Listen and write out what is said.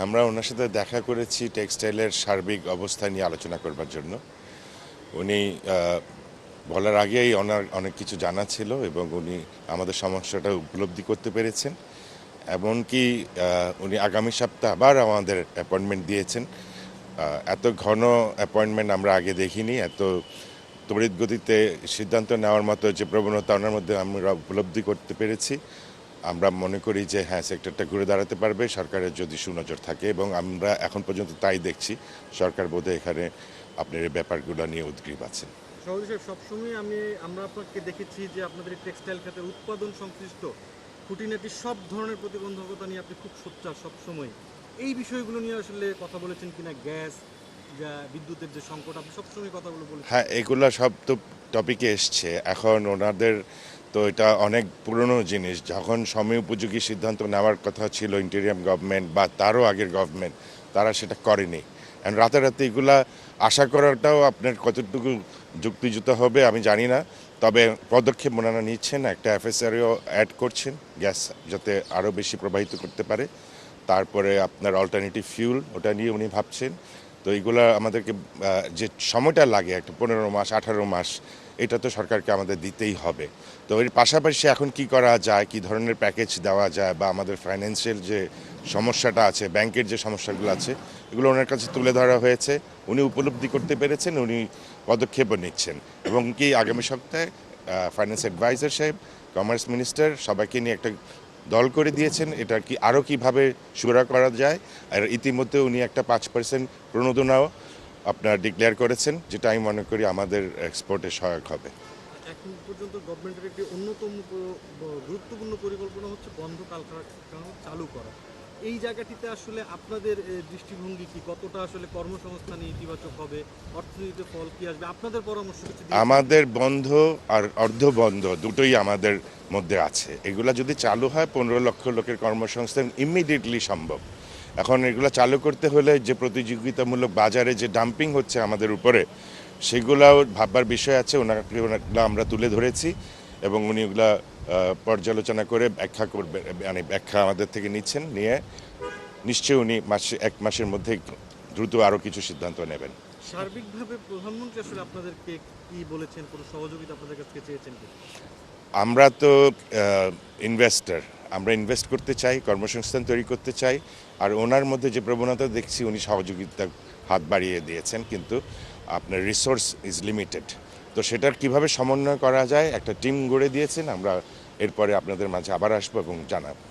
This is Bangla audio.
আমরা ওনার সাথে দেখা করেছি টেক্সটাইলের সার্বিক অবস্থা নিয়ে আলোচনা করবার জন্য। উনি বলার আগেই ওনার অনেক কিছু জানা ছিল এবং উনি আমাদের সমস্যাটা উপলব্ধি করতে পেরেছেন। এমনকি উনি আগামী সপ্তাহ আবার আমাদের অ্যাপয়েন্টমেন্ট দিয়েছেন। এত ঘন অ্যাপয়েন্টমেন্ট আমরা আগে দেখিনি, এত তড়িৎ গতিতে সিদ্ধান্ত নেওয়ার মতো যে প্রবণতা ওনার মধ্যে আমরা উপলব্ধি করতে পেরেছি। আমরা মনে করি যে হ্যাঁ, সেক্টরটা ঘুরে দাঁড়াতে পারবে সরকারের যদি সুনজর থাকে, এবং আমরা এখন পর্যন্ত তাই দেখছি। সরকার বোধহয় এখানে আপনার এই ব্যাপারগুলো নিয়ে উদ্গ্রীব আছেন। সভাপতি সাহেব, সবসময় আমরা আপনাকে দেখেছি যে আপনাদের এই টেক্সটাইল খাতের উৎপাদন সংশ্লিষ্ট খুঁটিনাটি সব ধরনের প্রতিবন্ধকতা নিয়ে আপনি খুব সোচ্চার সবসময়। এই বিষয়গুলো নিয়ে আসলে কথা বলেছেন কিনা, গ্যাস যা বিদ্যুতের যে সংকট, আপনি সবসময় কথাগুলো বলেছেন। হ্যাঁ, এগুলো সব তো টপিকে এসছে। এখন ওনাদের তো এটা অনেক পুরনো জিনিস। যখন সময় উপযোগী সিদ্ধান্ত নেওয়ার কথা ছিল ইন্টেরিয়াম গভর্নমেন্ট বা তারও আগের গভর্নমেন্ট, তারা সেটা করেনি। কারণ রাতারাতি এগুলা আশা করাটাও আপনার কতটুকু যুক্তিযুক্ত হবে আমি জানি না। তবে পদক্ষেপ ওনারা নিচ্ছেন, একটা এফএসআরও অ্যাড করছেন গ্যাস যাতে আরও বেশি প্রবাহিত করতে পারে। তারপরে আপনার অল্টারনেটিভ ফিউল, ওটা নিয়ে উনি ভাবছেন। তো এইগুলো আমাদেরকে যে সময়টা লাগে একটা 15 মাস 18 মাস, এটা তো সরকারকে আমাদের দিতেই হবে। তো এর পাশাপাশি এখন কি করা যায়, কি ধরনের প্যাকেজ দেওয়া যায়, বা আমাদের ফাইন্যান্সিয়াল যে সমস্যাটা আছে, ব্যাংকের যে সমস্যাগুলো আছে, এগুলো ওনার কাছে তুলে ধরা হয়েছে। উনি উপলব্ধি করতে পেরেছেন, উনি পদক্ষেপও নিচ্ছেন। এবং কি আগামী সপ্তাহে ফাইন্যান্স অ্যাডভাইজার সাহেব, কমার্স মিনিস্টার সবাইকে নিয়ে একটা দল করে দিয়েছেন এটা কি আরও কীভাবে সুরা করা যায়। আর ইতিমধ্যে উনি একটা 5% প্রণোদনাও আপনার ডিক্লেয়ার করেছেন, যেটা আমি মনে করি আমাদের এক্সপোর্টে সহায়ক হবে। এখন পর্যন্ত গভর্নমেন্টের একটি অন্যতম গুরুত্বপূর্ণ পরিকল্পনা হচ্ছে বন্ধ কারখানা চালু করা। এই জায়গাটিতে আসলে আপনাদের দৃষ্টিভঙ্গি কি, কতটা আসলে কর্মসংস্থানে ইতিবাচক হবে, অর্থনীতিতে ফল কি আসবে, আপনাদের পরামর্শ কিছু দিয়েছেন? আমাদের বন্ধ আর অর্ধ বন্ধ দুটোই আমাদের মধ্যে আছে। এগুলা যদি চালু হয় 15 লক্ষ লোকের কর্মসংস্থান ইমিডিয়েটলি সম্ভব। এখন এগুলো চালু করতে হলে যে প্রতিযোগিতামূলক বাজারে যে ডাম্পিং হচ্ছে আমাদের উপরে, সেগুলাও ভাববার বিষয় আছে। ওনাকে আমরা তুলে ধরেছি এবং উনি ওগুলা পর্যালোচনা করে ব্যাখ্যা করবে, মানে ব্যাখ্যা আমাদের থেকে নিচ্ছেন, নিয়ে নিশ্চয়ই উনি এক মাসের মধ্যে দ্রুত আরও কিছু সিদ্ধান্ত নেবেন। সার্বিকভাবে প্রধানমন্ত্রী আসলে আপনাদেরকে কি বলেছেন, কোনো সহযোগিতা আপনাদের কাছ থেকে চেয়েছেন কি? আমরা তো ইনভেস্টর, আমরা ইনভেস্ট করতে চাই, কর্মসংস্থান তৈরি করতে চাই। আর ওনার মধ্যে যে প্রবণতা দেখছি, উনি সহযোগিতা হাত বাড়িয়ে দিয়েছেন, কিন্তু আপনার রিসোর্স ইজ লিমিটেড। তো সেটার কিভাবে সমন্বয় করা যায় একটা টিম গড়ে দিয়েছেন। আমরা এরপরে আপনাদের মাঝে আবার আসবো এবং জানাবো।